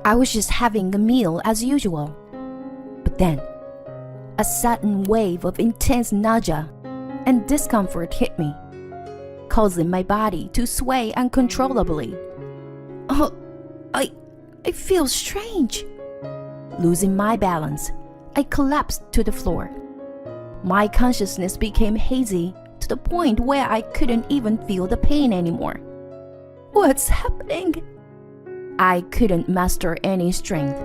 I was just having a meal as usual. But then, a sudden wave of intense nausea and discomfort hit me, causing my body to sway uncontrollably. Oh, I feel strange. Losing my balance, I collapsed to the floor. My consciousness became hazy to the point where I couldn't even feel the pain anymore. What's happening? I couldn't muster any strength,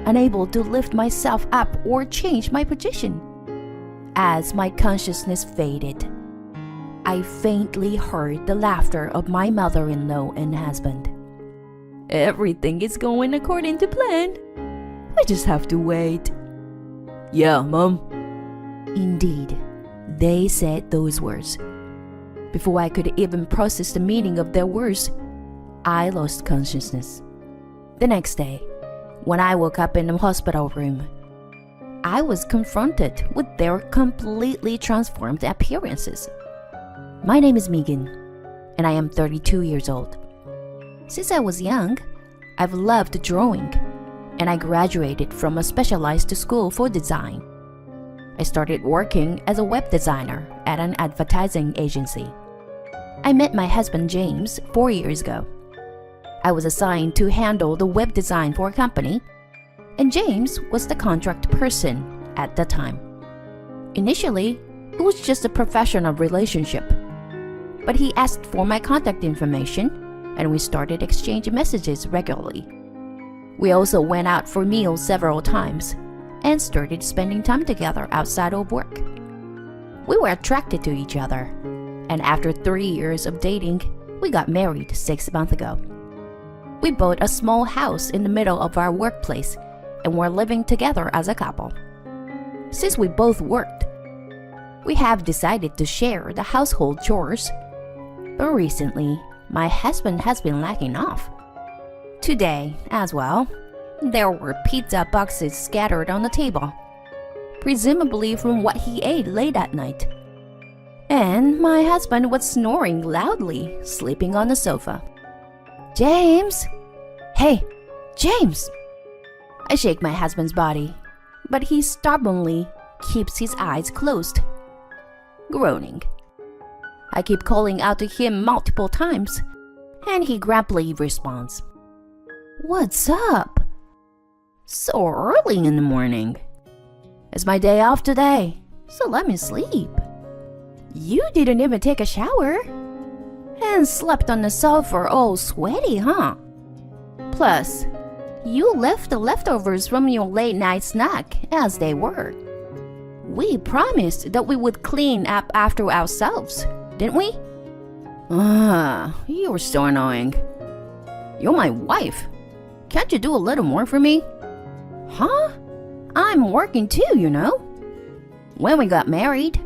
unable to lift myself up or change my position. As my consciousness faded, I faintly heard the laughter of my mother-in-law and husband. Everything is going according to plan. I just have to wait. Yeah, Mom. Indeed, they said those words. Before I could even process the meaning of their words, I lost consciousness. The next day, when I woke up in the hospital room, I was confronted with their completely transformed appearances. My name is Megan, and I am 32 years old. Since I was young, I've loved drawing, and I graduated from a specialized school for design. I started working as a web designer at an advertising agency. I met my husband James 4 years ago. I was assigned to handle the web design for a company, and James was the contract person at the time. Initially, it was just a professional relationship, but he asked for my contact information, and we started exchanging messages regularly. We also went out for meals several times and started spending time together outside of work. We were attracted to each other, and after 3 years of dating, we got married 6 months ago. We bought a small house in the middle of our workplace and were living together as a couple. Since we both worked, we have decided to share the household chores, but recently, my husband has been lacking off. Today, as well, there were pizza boxes scattered on the table, presumably from what he ate late at night. And my husband was snoring loudly, sleeping on the sofa. James! Hey, James! I shake my husband's body, but he stubbornly keeps his eyes closed, groaning. I keep calling out to him multiple times, and he grumpily responds, What's up? So early in the morning. It's my day off today, so let me sleep. You didn't even take a shower and slept on the sofa all sweaty, huh? Plus, you left the leftovers from your late night snack as they were. We promised that we would clean up after ourselves, didn't we? You're so annoying. You're my wife. Can't you do a little more for me? Huh? I'm working too, you know. When we got married,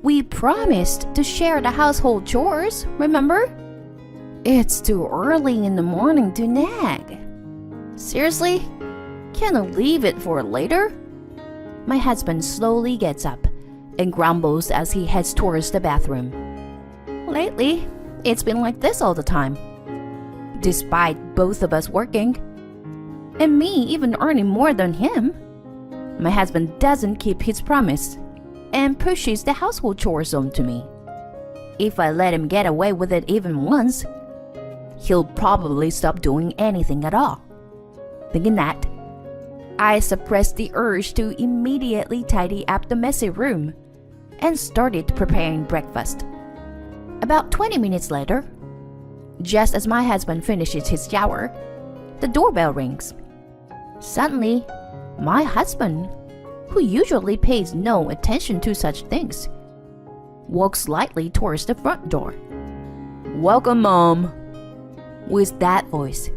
we promised to share the household chores, remember? It's too early in the morning to nag. Seriously? Can't I leave it for later? My husband slowly gets up and grumbles as he heads towards the bathroom. Lately, it's been like this all the time. Despite both of us working, and me even earning more than him, my husband doesn't keep his promise and pushes the household chores onto me. If I let him get away with it even once, he'll probably stop doing anything at all. Thinking that, I suppressed the urge to immediately tidy up the messy room and started preparing breakfast. About 20 minutes later, just as my husband finishes his shower, the doorbell rings. Suddenly, my husband, who usually pays no attention to such things, walks lightly towards the front door. Welcome, Mom. With that voice,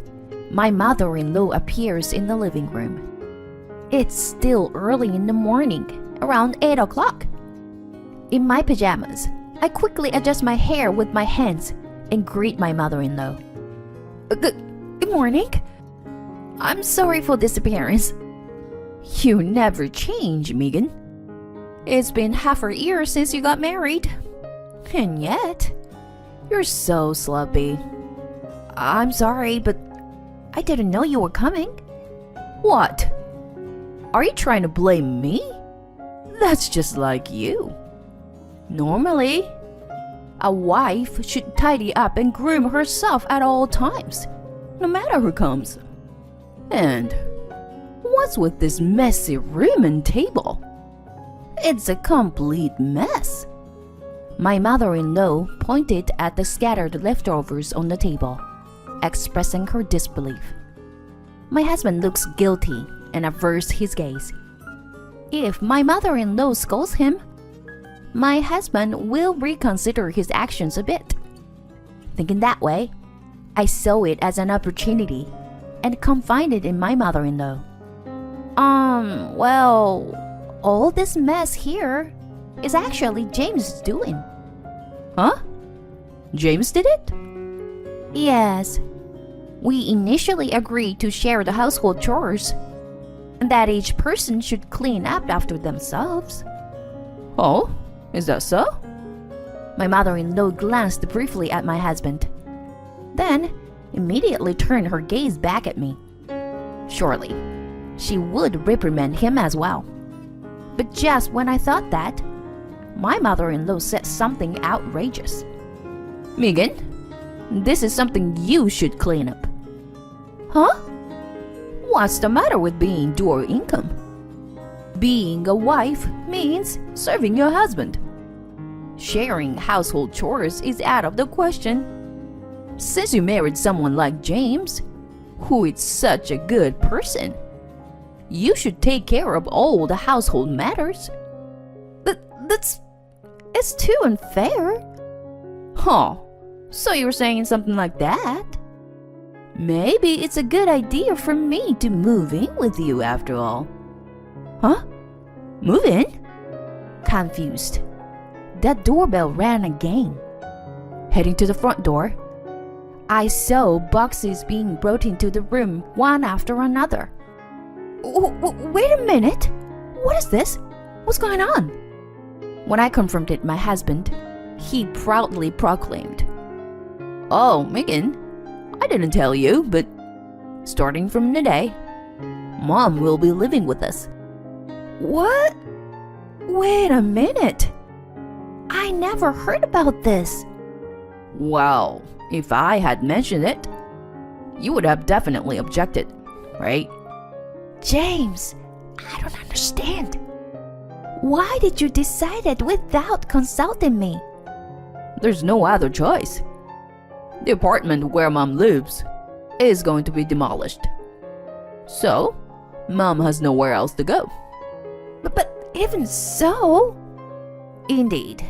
my mother-in-law appears in the living room. It's still early in the morning, around 8 o'clock. In my pajamas, I quickly adjust my hair with my hands and greet my mother-in-law. Good morning. I'm sorry for disappearance. You never change, Megan. It's been half a year since you got married. And yet, you're so sloppy. I'm sorry, but I didn't know you were coming. What? Are you trying to blame me? That's just like you. Normally, a wife should tidy up and groom herself at all times, no matter who comes. And what's with this messy room and table? It's a complete mess. My mother-in-law pointed at the scattered leftovers on the table, expressing her disbelief. My husband looks guilty and averts his gaze. If my mother-in-law scolds him, my husband will reconsider his actions a bit. Thinking that way, I saw it as an opportunity and confided in my mother-in-law. Well, all this mess here is actually James' doing. Huh? James did it? Yes. We initially agreed to share the household chores, and that each person should clean up after themselves. Oh, is that so? My mother-in-law glanced briefly at my husband, then immediately turned her gaze back at me. Surely, she would reprimand him as well. But just when I thought that, my mother-in-law said something outrageous. Megan, this is something you should clean up. Huh? What's the matter with being dual income? Being a wife means serving your husband. Sharing household chores is out of the question. Since you married someone like James, who is such a good person, you should take care of all the household matters. It's too unfair. Huh? So you're saying something like that? Maybe it's a good idea for me to move in with you after all. Huh? Move in? Confused, that doorbell rang again. Heading to the front door, I saw boxes being brought into the room one after another. Wait a minute! What is this? What's going on? When I confronted my husband, he proudly proclaimed, Oh, Megan, I didn't tell you, but starting from today, Mom will be living with us. What? Wait a minute. I never heard about this. Well, if I had mentioned it, you would have definitely objected, right? James, I don't understand. Why did you decide it without consulting me? There's no other choice. The apartment where Mom lives is going to be demolished. So, Mom has nowhere else to go. But even so... Indeed,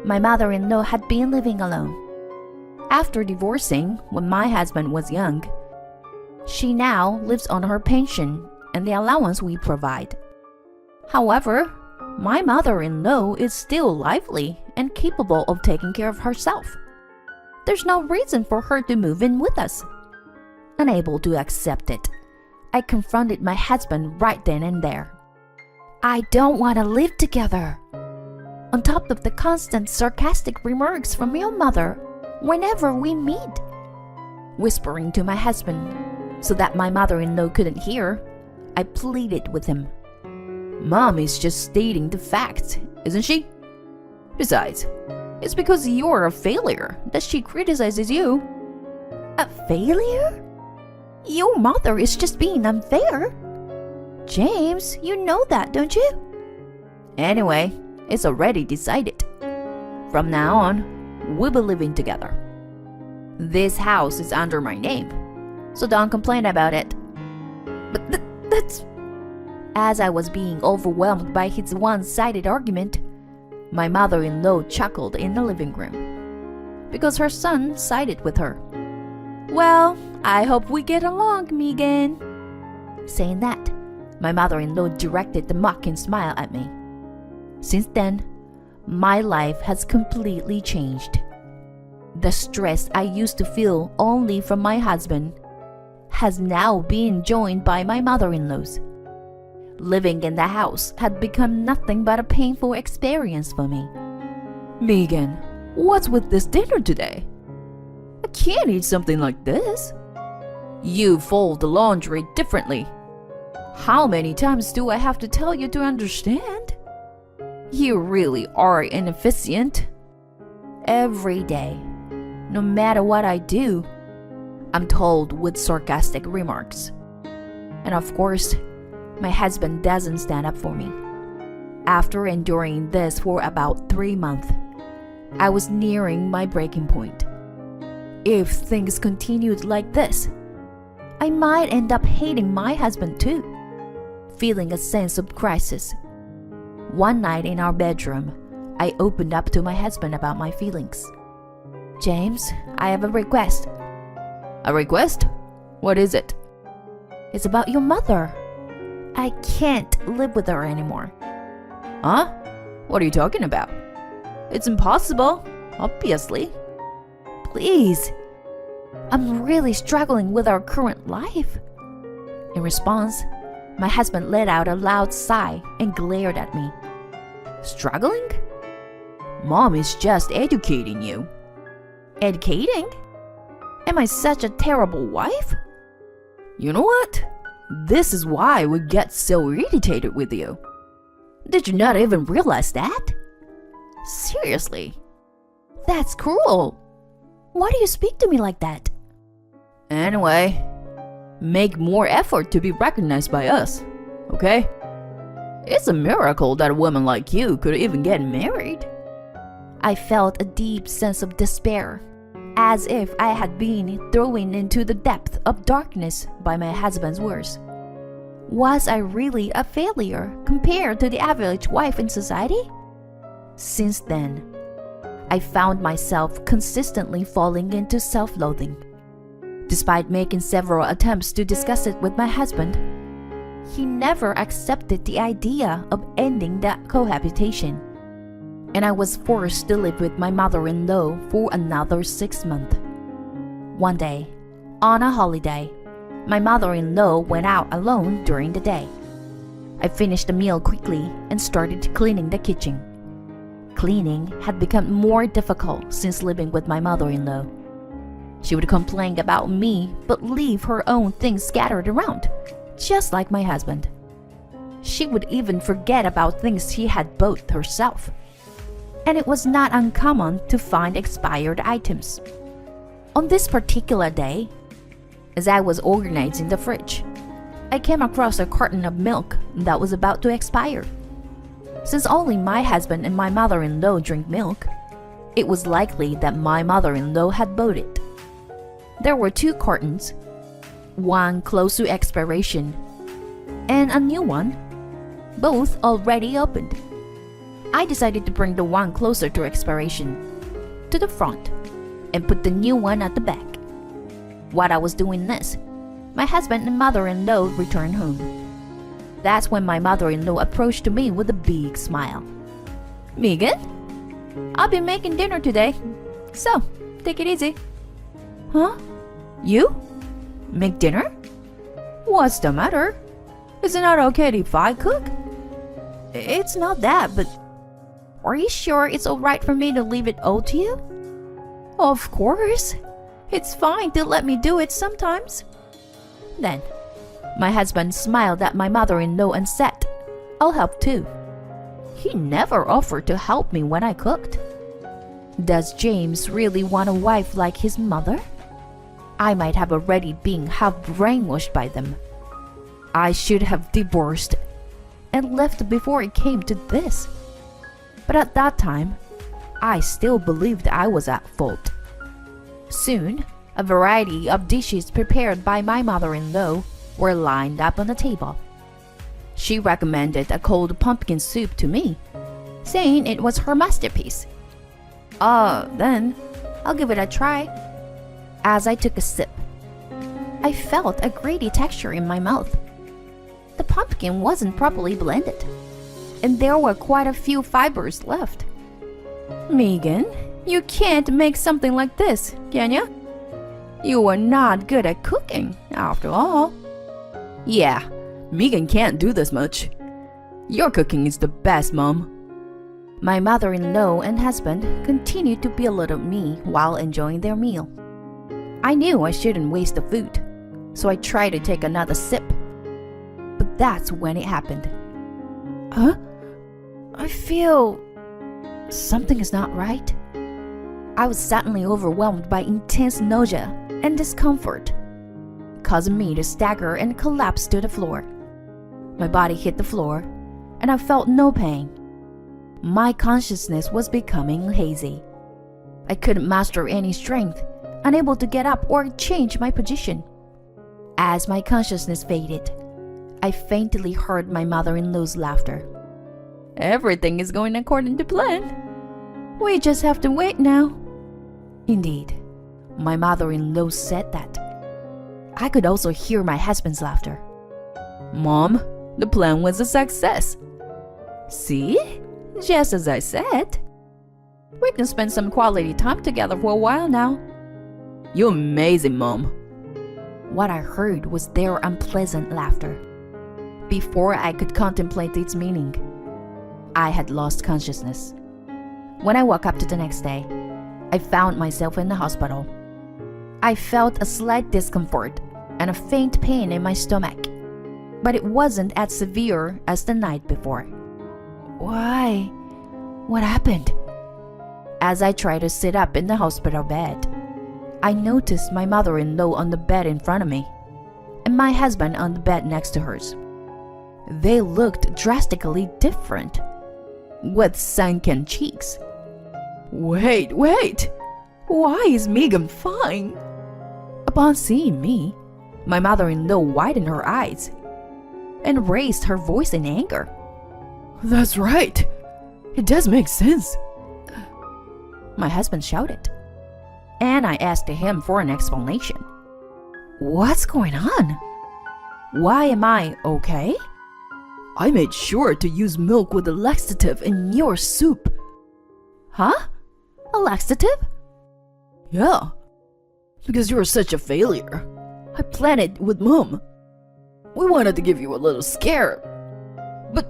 my mother-in-law had been living alone. After divorcing when my husband was young, she now lives on her pension and the allowance we provide. However, my mother-in-law is still lively and capable of taking care of herself. There's no reason for her to move in with us. Unable to accept it, I confronted my husband right then and there. I don't want to live together. On top of the constant sarcastic remarks from your mother whenever we meet. Whispering to my husband so that my mother-in-law couldn't hear, I pleaded with him. Mom is just stating the facts, isn't she? Besides, it's because you're a failure that she criticizes you. A failure? Your mother is just being unfair. James, you know that, don't you? Anyway, it's already decided. From now on, we'll be living together. This house is under my name, so don't complain about it. But that's... As I was being overwhelmed by his one-sided argument, my mother-in-law chuckled in the living room, because her son sided with her. Well, I hope we get along, Megan. Saying that, my mother-in-law directed the mocking smile at me. Since then, my life has completely changed. The stress I used to feel only from my husband has now been joined by my mother-in-law's. Living in the house had become nothing but a painful experience for me. Megan, what's with this dinner today? I can't eat something like this. You fold the laundry differently. How many times do I have to tell you to understand? You really are inefficient. Every day, no matter what I do, I'm told with sarcastic remarks. And of course, my husband doesn't stand up for me. After enduring this for about 3 months, I was nearing my breaking point. If things continued like this, I might end up hating my husband too, feeling a sense of crisis. One night in our bedroom, I opened up to my husband about my feelings. James, I have a request. A request? What is it? It's about your mother. I can't live with her anymore. Huh? What are you talking about? It's impossible, obviously. Please. I'm really struggling with our current life. In response, my husband let out a loud sigh and glared at me. Struggling? Mom is just educating you. Educating? Am I such a terrible wife? You know what? This is why we get so irritated with you. Did you not even realize that? Seriously. That's cruel. Why do you speak to me like that? Anyway, make more effort to be recognized by us, okay? It's a miracle that a woman like you could even get married. I felt a deep sense of despair, as if I had been thrown into the depth of darkness by my husband's words. Was I really a failure compared to the average wife in society? Since then, I found myself consistently falling into self-loathing. Despite making several attempts to discuss it with my husband, he never accepted the idea of ending that cohabitation, and I was forced to live with my mother-in-law for another 6 months. One day, on a holiday, my mother-in-law went out alone during the day. I finished the meal quickly and started cleaning the kitchen. Cleaning had become more difficult since living with my mother-in-law. She would complain about me but leave her own things scattered around, just like my husband. She would even forget about things she had bought herself. And it was not uncommon to find expired items. On this particular day, as I was organizing the fridge, I came across a carton of milk that was about to expire. Since only my husband and my mother-in-law drink milk, it was likely that my mother-in-law had bought it. There were 2 cartons, one close to expiration, and a new one, both already opened. I decided to bring the one closer to expiration to the front and put the new one at the back. While I was doing this, my husband and mother-in-law returned home. That's when my mother-in-law approached me with a big smile. Megan, I'll be making dinner today, so take it easy. Huh? You? Make dinner? What's the matter? Is it not okay if I cook? It's not that, but are you sure it's alright for me to leave it all to you? Of course. It's fine to let me do it sometimes. Then, my husband smiled at my mother-in-law and said, I'll help too. He never offered to help me when I cooked. Does James really want a wife like his mother? I might have already been half brainwashed by them. I should have divorced and left before it came to this. But at that time, I still believed I was at fault. Soon, a variety of dishes prepared by my mother-in-law were lined up on the table. She recommended a cold pumpkin soup to me, saying it was her masterpiece. Then I'll give it a try. As I took a sip, I felt a gritty texture in my mouth. The pumpkin wasn't properly blended, and there were quite a few fibers left. Megan, you can't make something like this, can you? You are not good at cooking, after all. Yeah, Megan can't do this much. Your cooking is the best, Mom. My mother-in-law and husband continued to belittle me while enjoying their meal. I knew I shouldn't waste the food, so I tried to take another sip. But that's when it happened. Huh? I feel something is not right. I was suddenly overwhelmed by intense nausea and discomfort, causing me to stagger and collapse to the floor. My body hit the floor, and I felt no pain. My consciousness was becoming hazy. I couldn't muster any strength, unable to get up or change my position. As my consciousness faded, I faintly heard my mother-in-law's laughter. Everything is going according to plan. We just have to wait now. Indeed, my mother-in-law said that. I could also hear my husband's laughter. Mom, the plan was a success. See? Just as I said. We can spend some quality time together for a while now. You're amazing, Mom. What I heard was their unpleasant laughter. Before I could contemplate its meaning, I had lost consciousness. When I woke up the next day, I found myself in the hospital. I felt a slight discomfort and a faint pain in my stomach, but it wasn't as severe as the night before. Why? What happened? As I tried to sit up in the hospital bed, I noticed my mother-in-law on the bed in front of me, and my husband on the bed next to hers. They looked drastically different, with sunken cheeks. Wait! Why is Megan fine? Upon seeing me, my mother-in-law widened her eyes and raised her voice in anger. That's right. It does make sense. My husband shouted, and I asked him for an explanation. What's going on? Why am I okay? I made sure to use milk with a laxative in your soup. Huh? A laxative? Yeah, because you're such a failure. I planned it with Mom. We wanted to give you a little scare. But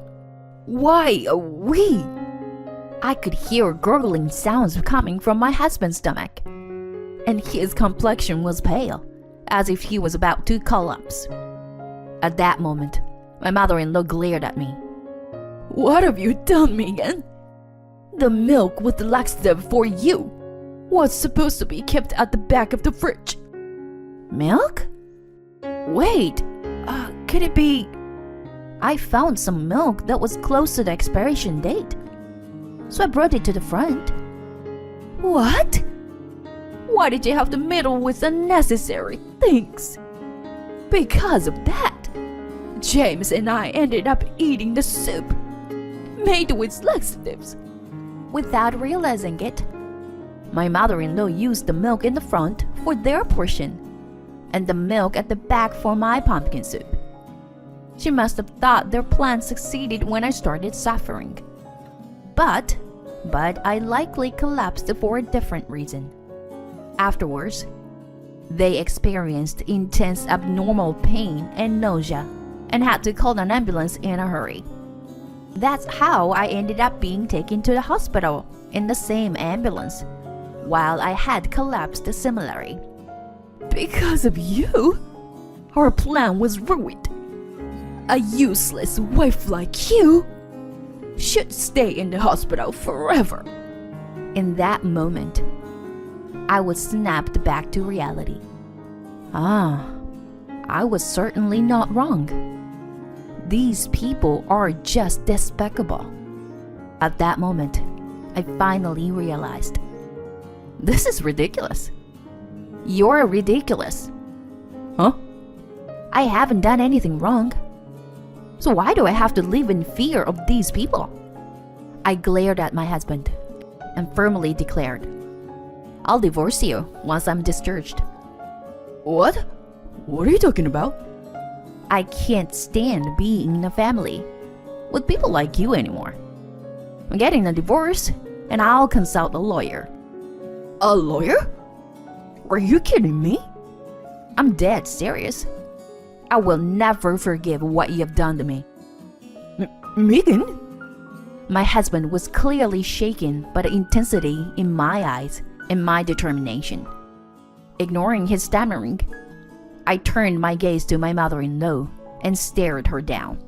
why a we? I could hear gurgling sounds coming from my husband's stomach, and his complexion was pale, as if he was about to collapse. At that moment, my mother-in-law glared at me. What have you done, Megan? The milk with the laxative for you was supposed to be kept at the back of the fridge. Milk? Wait, could it be... I found some milk that was close to the expiration date, so I brought it to the front. What? Why did you have to meddle with unnecessary things? Because of that, James and I ended up eating the soup made with laxatives. Without realizing it, my mother-in-law used the milk in the front for their portion, and the milk at the back for my pumpkin soup. She must have thought their plan succeeded when I started suffering. But I likely collapsed for a different reason. Afterwards, they experienced intense abnormal pain and nausea and had to call an ambulance in a hurry. That's how I ended up being taken to the hospital in the same ambulance, while I had collapsed similarly. Because of you, our plan was ruined. A useless wife like you should stay in the hospital forever. In that moment, I was snapped back to reality. I was certainly not wrong. These people are just despicable. At that moment, I finally realized. This is ridiculous. You're ridiculous. Huh? I haven't done anything wrong. So why do I have to live in fear of these people? I glared at my husband and firmly declared, I'll divorce you once I'm discharged. What? What are you talking about? I can't stand being in a family with people like you anymore. I'm getting a divorce, and I'll consult a lawyer. A lawyer? Are you kidding me? I'm dead serious. I will never forgive what you have done to me. Megan? My husband was clearly shaken by the intensity in my eyes and my determination. Ignoring his stammering, I turned my gaze to my mother-in-law and stared her down.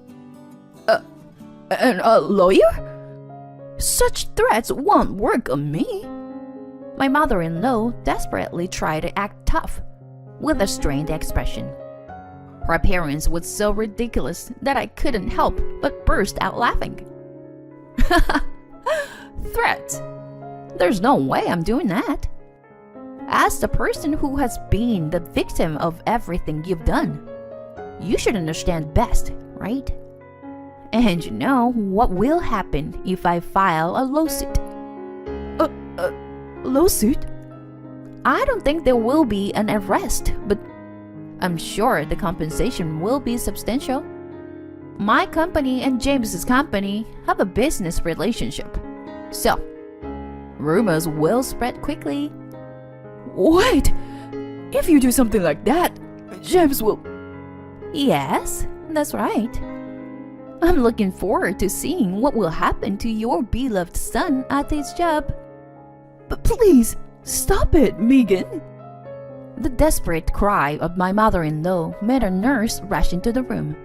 And a lawyer? Such threats won't work on me. My mother-in-law desperately tried to act tough, with a strained expression. Her appearance was so ridiculous that I couldn't help but burst out laughing. Threats? There's no way I'm doing that. As the person who has been the victim of everything you've done, you should understand best, right? And you know what will happen if I file a lawsuit. Lawsuit? I don't think there will be an arrest, but I'm sure the compensation will be substantial. My company and James's company have a business relationship, so rumors will spread quickly. Wait! If you do something like that, James will... Yes, that's right. I'm looking forward to seeing what will happen to your beloved son at his job. But please, stop it, Megan! The desperate cry of my mother-in-law made a nurse rush into the room.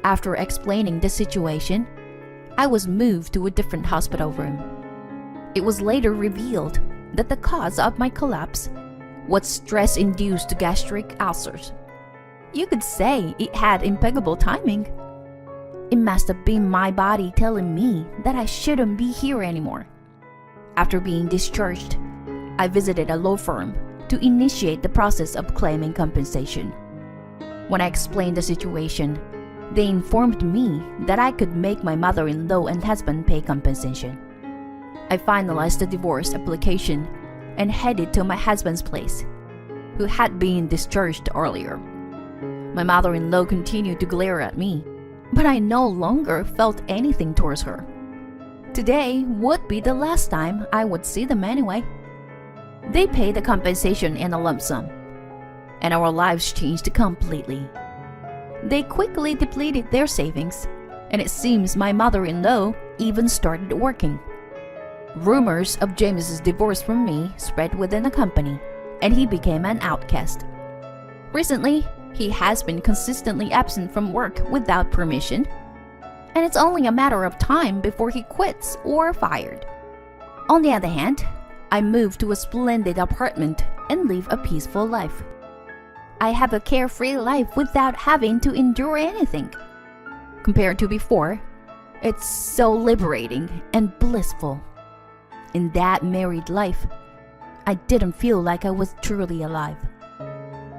After explaining the situation, I was moved to a different hospital room. It was later revealed that the cause of my collapse was stress-induced gastric ulcers. You could say it had impeccable timing. It must have been my body telling me that I shouldn't be here anymore. After being discharged, I visited a law firm to initiate the process of claiming compensation. When I explained the situation, they informed me that I could make my mother-in-law and husband pay compensation. I finalized the divorce application and headed to my husband's place, who had been discharged earlier. My mother-in-law continued to glare at me, but I no longer felt anything towards her. Today would be the last time I would see them anyway. They paid the compensation in a lump sum, and our lives changed completely. They quickly depleted their savings, and it seems my mother-in-law even started working. Rumors of James's divorce from me spread within the company, and he became an outcast. Recently, he has been consistently absent from work without permission, and it's only a matter of time before he quits or fired. On the other hand, I moved to a splendid apartment and live a peaceful life. I have a carefree life without having to endure anything. Compared to before, it's so liberating and blissful. In that married life, I didn't feel like I was truly alive.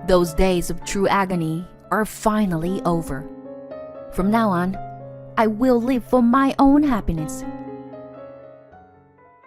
Those days of true agony are finally over. From now on, I will live for my own happiness